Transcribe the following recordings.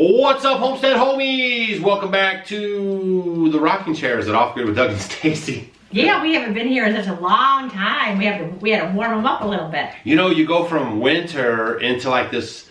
What's up, Homestead homies? Welcome back to the rocking chairs at Off Grid with Doug and Stacy. Yeah, we haven't been here in such a long time. We had to warm them up a little bit. You know, you go from winter into like this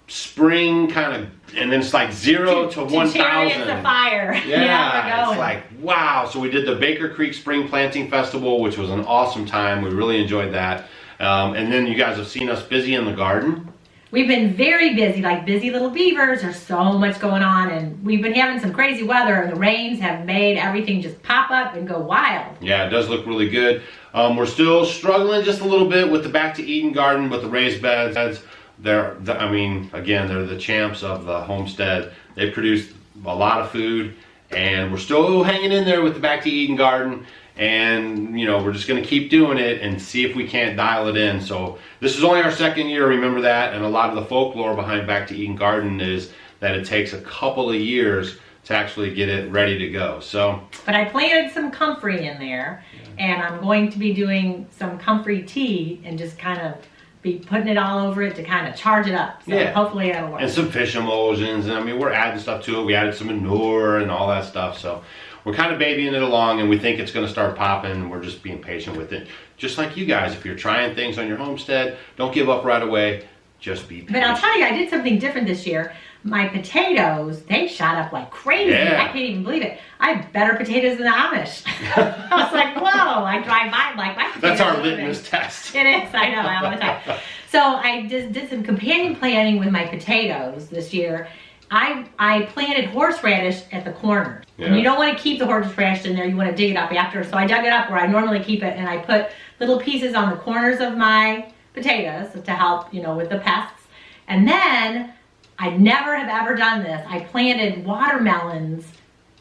spring kind of, and then it's like 0 to 1,000. Chariots of fire. Yeah, it's like, wow. So we did the Baker Creek Spring Planting Festival, which was an awesome time. We really enjoyed that. And then you guys have seen us busy in the garden. We've been very busy, like busy little beavers. There's so much going on, and we've been having some crazy weather, and the rains have made everything just pop up and go wild. Yeah, it does look really good. We're still struggling just a little bit with the Back to Eden garden, but the raised beds, they're the champs of the homestead. They produce a lot of food, and we're still hanging in there with the Back to Eden garden. And, you know, we're just going to keep doing it and see if we can't dial it in. So this is only our second year, remember that. And a lot of the folklore behind Back to Eden Garden is that it takes a couple of years to actually get it ready to go. So, but I planted some comfrey in there, and I'm going to be doing some comfrey tea and just kind of be putting it all over it to kind of charge it up. So hopefully that'll work. And some fish emulsions. And I mean, we're adding stuff to it. We added some manure and all that stuff. So we're kind of babying it along, and we think it's going to start popping. We're just being patient with it. Just like you guys, if you're trying things on your homestead, don't give up right away. Just be patient. But I'll tell you, I did something different this year. My potatoes, they shot up like crazy. Yeah. I can't even believe it. I have better potatoes than the Amish. I was like, whoa. I drive by, I'm like, my potatoes. That's our litmus test. It is, I know, all the time. So I just did some companion planting with my potatoes this year. I planted horseradish at the corners. Yeah. And you don't want to keep the horseradish in there. You want to dig it up after. So I dug it up where I normally keep it, and I put little pieces on the corners of my potatoes to help, you know, with the pests. And then, I never have ever done this, I planted watermelons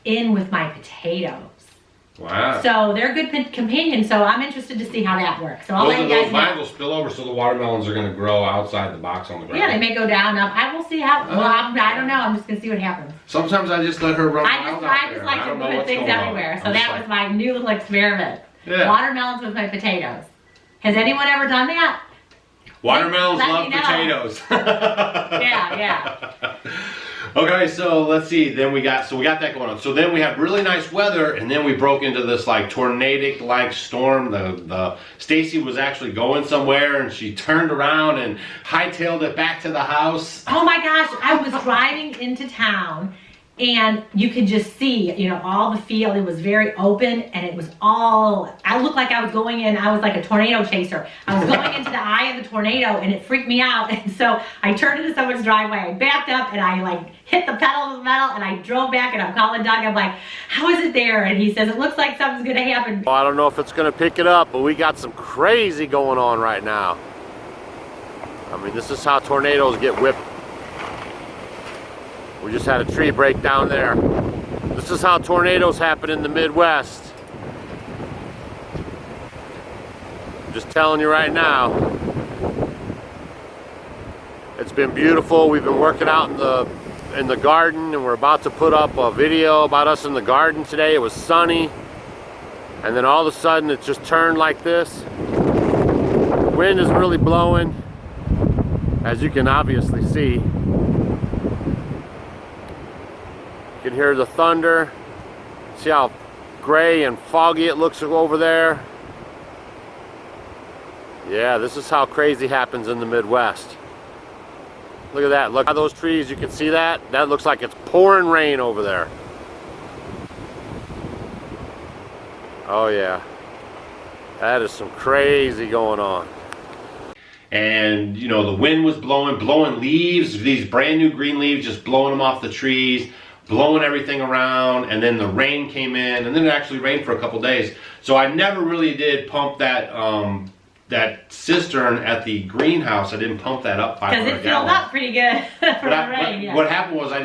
in with my potatoes. Wow. So they're good companions, so I'm interested to see how that works. So I'll let you guys know. Mine will spill over, so the watermelons are going to grow outside the box on the ground. Yeah, they may go down, up. I will see how, well, I don't know. I'm just going to see what happens. Sometimes I just let her run wild out there. I just like to put things everywhere. So that was my new little experiment. Yeah. Watermelons with my potatoes. Has anyone ever done that? Watermelons love potatoes. Yeah. Okay, so let's see. Then we got that going on. So then we had really nice weather, and then we broke into this like tornadic-like storm. The Stacy was actually going somewhere, and she turned around and hightailed it back to the house. Oh my gosh! I was driving into town, and you could just see, you know, all the field. It was very open, and it was all, I looked like I was going in, I was like a tornado chaser. I was going into the eye of the tornado, and it freaked me out. And so I turned into someone's driveway, I backed up, and I like hit the pedal to the metal, and I drove back, and I'm calling Doug. I'm like, how is it there? And he says, it looks like something's gonna happen. Well, I don't know if it's gonna pick it up, but we got some crazy going on right now. I mean, this is how tornadoes get whipped. We just had a tree break down there. This is how tornadoes happen in the Midwest. I'm just telling you right now. It's been beautiful. We've been working out in the garden, and we're about to put up a video about us in the garden today. It was sunny, and then all of a sudden it just turned like this. The wind is really blowing, as you can obviously see. You can hear the thunder. See how gray and foggy it looks over there? Yeah, this is how crazy happens in the Midwest. Look at that. Look at those trees. You can see that? That looks like it's pouring rain over there. Oh yeah. That is some crazy going on. And, you know, the wind was blowing leaves, these brand new green leaves, just blowing them off the trees, blowing everything around, and then the rain came in, and then it actually rained for a couple days. So I never really did pump that that cistern at the greenhouse. I didn't pump that up 500 because it filled up pretty good for the rain. Yeah. What happened was I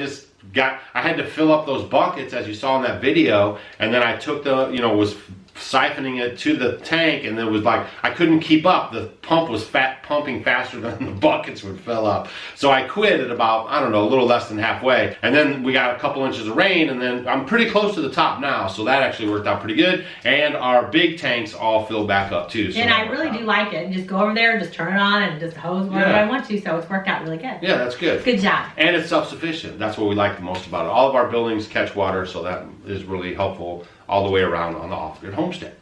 had to fill up those buckets, as you saw in that video, and then I took the, you know, was siphoning it to the tank, and it was like I couldn't keep up. The pump was pumping faster than the buckets would fill up. So I quit at about, I don't know, a little less than halfway. And then we got a couple inches of rain, and then I'm pretty close to the top now. So that actually worked out pretty good. And our big tanks all filled back up too. So and I really do like it. And just go over there, just turn it on, and just hose wherever I want to. So it's worked out really good. Yeah, that's good. Good job. And it's self-sufficient. That's what we like the most about it. All of our buildings catch water, so that is really helpful all the way around on the off-grid homestead.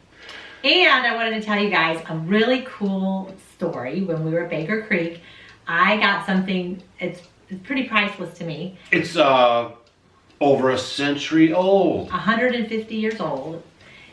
And I wanted to tell you guys a really cool story. When we were at Baker Creek, I got something, it's pretty priceless to me. It's over a century old. 150 years old.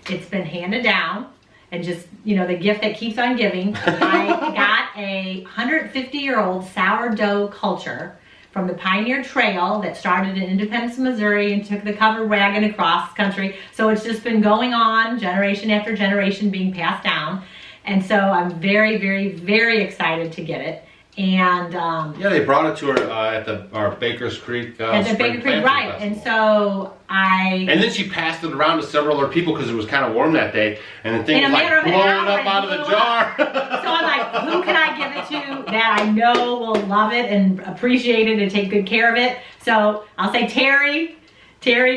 It's been handed down, and just, you know, the gift that keeps on giving. I got a 150-year-old sourdough culture from the Pioneer Trail that started in Independence, Missouri, and took the covered wagon across country. So it's just been going on generation after generation, being passed down. And so I'm very, very, very excited to get it. And yeah, they brought it to her at our Baker's Creek. at the Baker Creek, right? Festival. And so And then she passed it around to several other people because it was kind of warm that day, and the thing In was a like matter of an blowing hour, up out of it the blew jar. So I'm like, who can I give it to that I know will love it and appreciate it and take good care of it? So I'll say Terry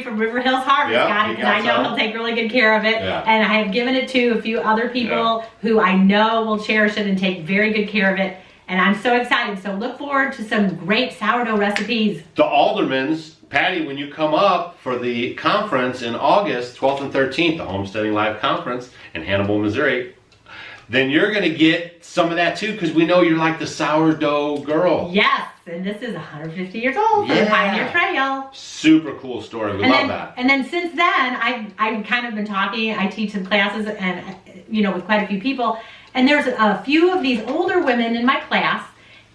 from River Hills Harvest Yeah, got it, he because got I know some. he'll take really good care of it. Yeah. And I have given it to a few other people who I know will cherish it and take very good care of it. And I'm so excited. So look forward to some great sourdough recipes. The Aldermans, Patty, when you come up for the conference in August 12th and 13th, the Homesteading Live Conference in Hannibal, Missouri, then you're going to get some of that too, because we know you're like the sourdough girl. Yes, and this is 150 years old for the Pioneer Trail. Super cool story. We love that. And then since then, I've kind of been talking. I teach some classes, and you know, with quite a few people. And there's a few of these older women in my class,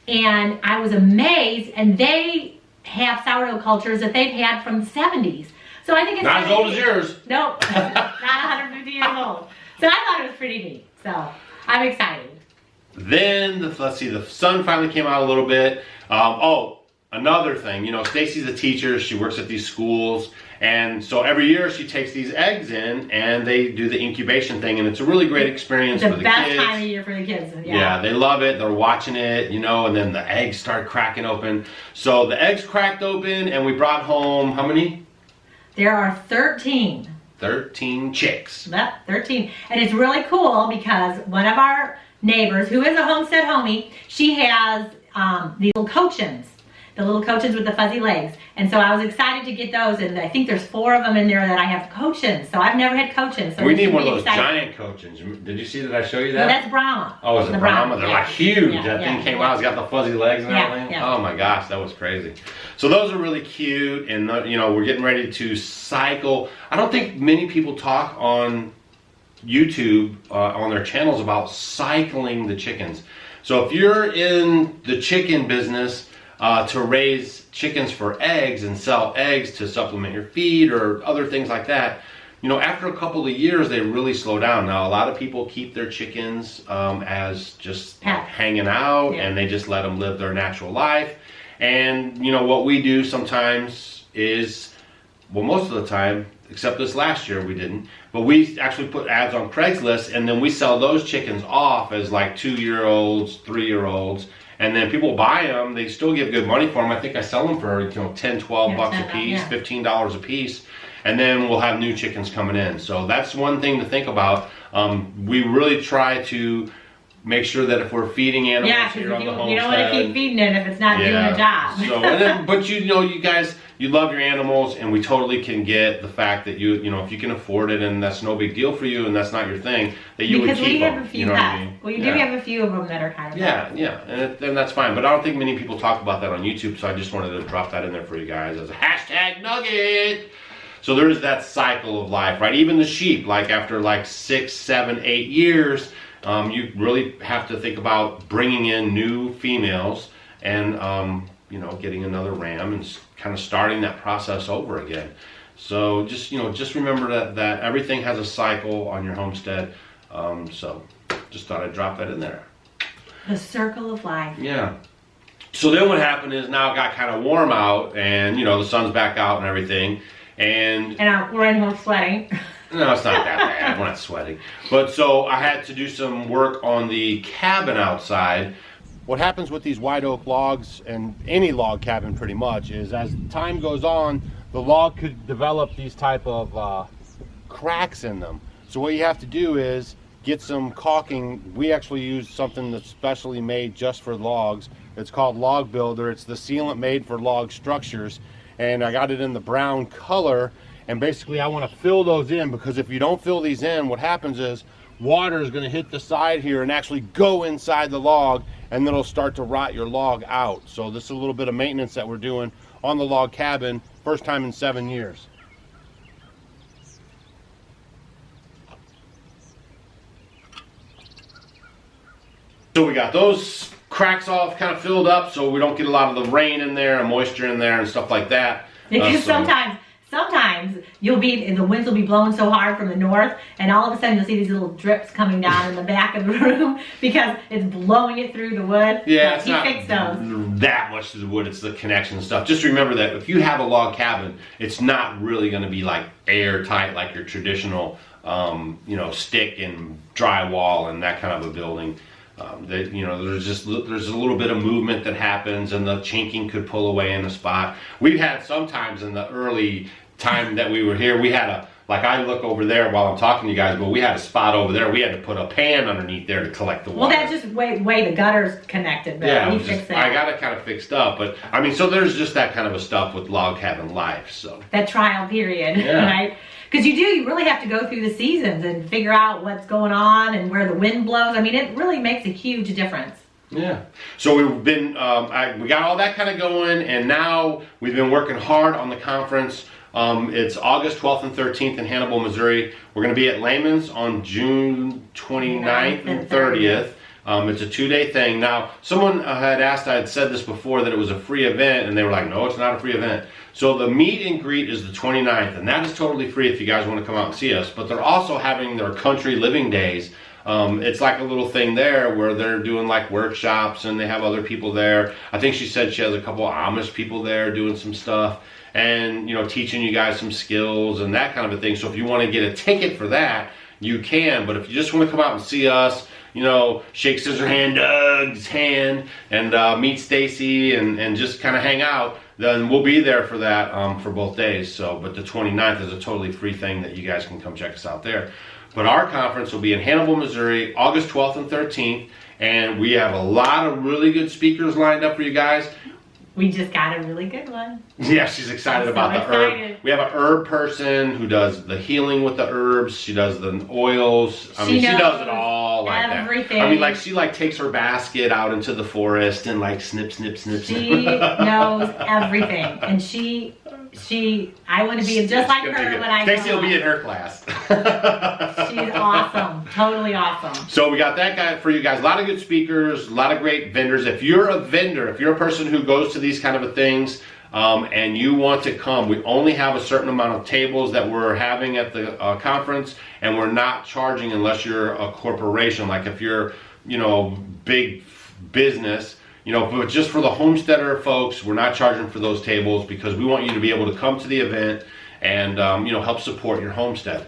and I was amazed. And they have sourdough cultures that they've had from the 70s. So I think it's Not as old as yours. Nope, not 150 years old. So I thought it was pretty neat. So I'm excited. Then, let's see, the sun finally came out a little bit. Another thing, you know, Stacy's a teacher. She works at these schools. And so every year she takes these eggs in and they do the incubation thing. And it's a really great experience for the kids. The best time of year for the kids. Yeah, they love it. They're watching it, you know, and then the eggs start cracking open. So the eggs cracked open and we brought home, how many? There are 13. 13 chicks. Yep, 13. And it's really cool because one of our neighbors, who is a homestead homie, she has these little cochins. The little cochins with the fuzzy legs. And so I was excited to get those, and I think there's 4 of them in there that I have cochins. So I've never had cochins. So we need one of those excited. giant cochins. Did you see that I show you that? No, that's Brahma. Oh, is it Brahma? They're like huge. Yeah, That thing came out, it's got the fuzzy legs and everything. Yeah. Oh my gosh, that was crazy. So those are really cute, and you know, we're getting ready to cycle. I don't think many people talk on YouTube on their channels about cycling the chickens. So if you're in the chicken business, to raise chickens for eggs and sell eggs to supplement your feed or other things like that, you know, after a couple of years, they really slow down. Now, a lot of people keep their chickens as just hanging out, and they just let them live their natural life. And, you know, what we do sometimes is, well, most of the time, except this last year we didn't, but we actually put ads on Craigslist, and then we sell those chickens off as like 2-year-olds, 3-year-olds. And then people buy them, they still give good money for them. I think I sell them for, you know, 10, 12 bucks a piece, $15 a piece. And then we'll have new chickens coming in. So that's one thing to think about. We really try to make sure that if we're feeding animals here on the homestead. You don't want to keep feeding it if it's not doing a job. So, and then, but you know, you guys, you love your animals, and we totally can get the fact that you know, if you can afford it and that's no big deal for you and that's not your thing, that you would keep them. Because we have a few pets. We do have a few of them that are kind of and that's fine. But I don't think many people talk about that on YouTube, so I just wanted to drop that in there for you guys as a hashtag nugget. So there's that cycle of life, right? Even the sheep, like after like 6, 7, 8 years, you really have to think about bringing in new females and, you know, getting another ram and kind of starting that process over again. So just, you know, just remember that everything has a cycle on your homestead. So just thought I'd drop that in there. The circle of life. Yeah. So then what happened is now it got kind of warm out, and, you know, the sun's back out and everything. And we're in home sweating. No, it's not that bad. We're not sweating. But so I had to do some work on the cabin outside. What happens with these white oak logs, and any log cabin pretty much, is as time goes on, the log could develop these type of cracks in them. So what you have to do is get some caulking. We actually use something that's specially made just for logs. It's called Log Builder. It's the sealant made for log structures, and I got it in the brown color. And basically I want to fill those in, because if you don't fill these in, what happens is water is going to hit the side here and actually go inside the log, and then it'll start to rot your log out. So this is a little bit of maintenance that we're doing on the log cabin, first time in 7 years. So we got those cracks all kind of filled up, so we don't get a lot of the rain in there and moisture in there and stuff like that. Because sometimes you'll be, and the winds will be blowing so hard from the north, and all of a sudden you'll see these little drips coming down in the back of the room because it's blowing it through the wood. Yeah, so it's fixed not those. that much to the wood, it's the connection stuff. Just remember that if you have a log cabin, it's not really going to be like airtight like your traditional, you know, stick and drywall and that kind of a building. You know, there's a little bit of movement that happens, and the chinking could pull away in a spot. We've had sometimes in the early time that we were here, we had a, like I look over there while I'm talking to you guys, but we had a spot over there. We had to put a pan underneath there to collect the water. Well, that's just way the gutter's connected. But yeah, you fixed that. I got it kind of fixed up, but I mean, so there's just that kind of a stuff with log cabin life. So that trial period, yeah. Right? Because you really have to go through the seasons and figure out what's going on and where the wind blows. I mean, it really makes a huge difference. Yeah. So we've been, we got all that kind of going, and now we've been working hard on the conference. It's August 12th and 13th in Hannibal, Missouri. We're going to be at Lehman's on June 29th and 30th. It's a 2-day thing. Now, someone had asked, I had said this before, that it was a free event, and they were like, no, it's not a free event. So the meet and greet is the 29th, and that is totally free if you guys want to come out and see us. But they're also having their country living days. It's like a little thing there where they're doing like workshops, and they have other people there. I think she said she has a couple of Amish people there doing some stuff, and, you know, teaching you guys some skills and that kind of a thing. So if you want to get a ticket for that, you can. But if you just want to come out and see us, you know, shake scissor hand, Doug's hand, and meet Stacy and just kind of hang out, then we'll be there for that for both days. So, but the 29th is a totally free thing that you guys can come check us out there. But our conference will be in Hannibal, Missouri, August 12th and 13th, and we have a lot of really good speakers lined up for you guys. We just got a really good one. Yeah, she's excited about the herb. We have an herb person who does the healing with the herbs. She does the oils. I mean, she does it all like everything. that. I mean, like she like takes her basket out into the forest and like snip. She knows everything, and I want to be just like her when I grow up. Stacy will be in her class. She's awesome, totally awesome. So we got that guy for you guys. A lot of good speakers, a lot of great vendors. If you're a vendor, if you're a person who goes to these kind of things, and you want to come, we only have a certain amount of tables that we're having at the conference, and we're not charging unless you're a corporation. Like if you're, you know, big business, you know, but just for the homesteader folks, we're not charging for those tables because we want you to be able to come to the event and, you know, help support your homestead.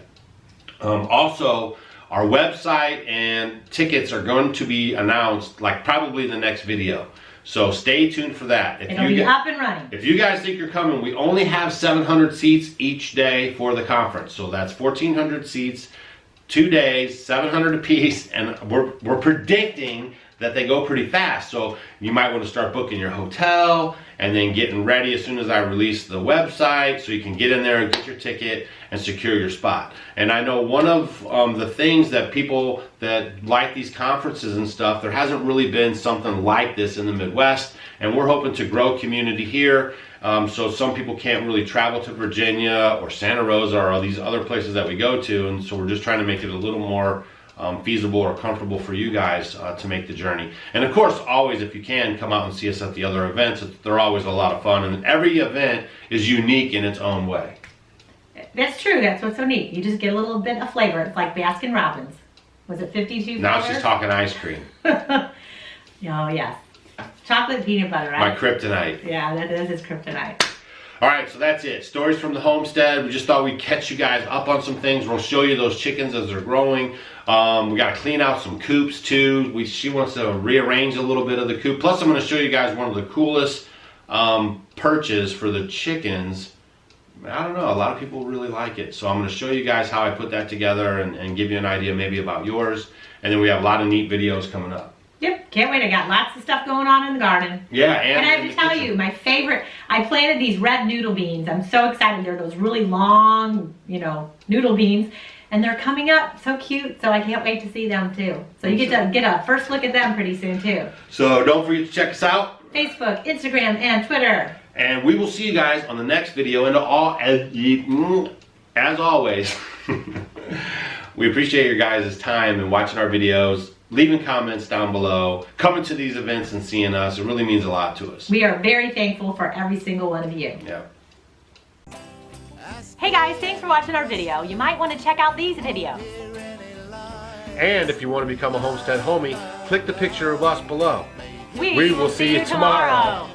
Also, our website and tickets are going to be announced like probably the next video. So stay tuned for that. It'll be up and running. If you guys think you're coming, we only have 700 seats each day for the conference. So that's 1,400 seats, 2 days, 700 apiece, and we're predicting that they go pretty fast. So you might want to start booking your hotel and then getting ready as soon as I release the website so you can get in there and get your ticket and secure your spot. And I know one of the things that people that like these conferences and stuff, there hasn't really been something like this in the Midwest, and we're hoping to grow community here. So some people can't really travel to Virginia or Santa Rosa or all these other places that we go to, and so we're just trying to make it a little more feasible or comfortable for you guys to make the journey. And of course, always, if you can, come out and see us at the other events. They're always a lot of fun, and every event is unique in its own way. That's true. That's what's so neat. You just get a little bit of flavor. It's like Baskin Robbins. Was it 52 Now flavors? she's talking ice cream. Oh, yes. Chocolate peanut butter, right? My kryptonite. Yeah, that is his kryptonite. All right, so that's it. Stories from the homestead. We just thought we'd catch you guys up on some things. We'll show you those chickens as they're growing. We got to clean out some coops too. She wants to rearrange a little bit of the coop. Plus, I'm going to show you guys one of the coolest perches for the chickens. I don't know, a lot of people really like it. So I'm going to show you guys how I put that together and give you an idea maybe about yours. And then we have a lot of neat videos coming up. Yep, can't wait. I got lots of stuff going on in the garden. Yeah, and I have to tell you, my favorite, I planted these red noodle beans. I'm so excited. They're those really long, you know, noodle beans. And they're coming up so cute, so I can't wait to see them too. So you get to get a first look at them pretty soon too. So don't forget to check us out. Facebook, Instagram, and Twitter. And we will see you guys on the next video. And as always, we appreciate your guys' time and watching our videos, leaving comments down below, coming to these events and seeing us. It really means a lot to us. We are very thankful for every single one of you. Yeah. Hey guys, thanks for watching our video. You might want to check out these videos. And if you want to become a homestead homie, click the picture of us below. We will see you tomorrow.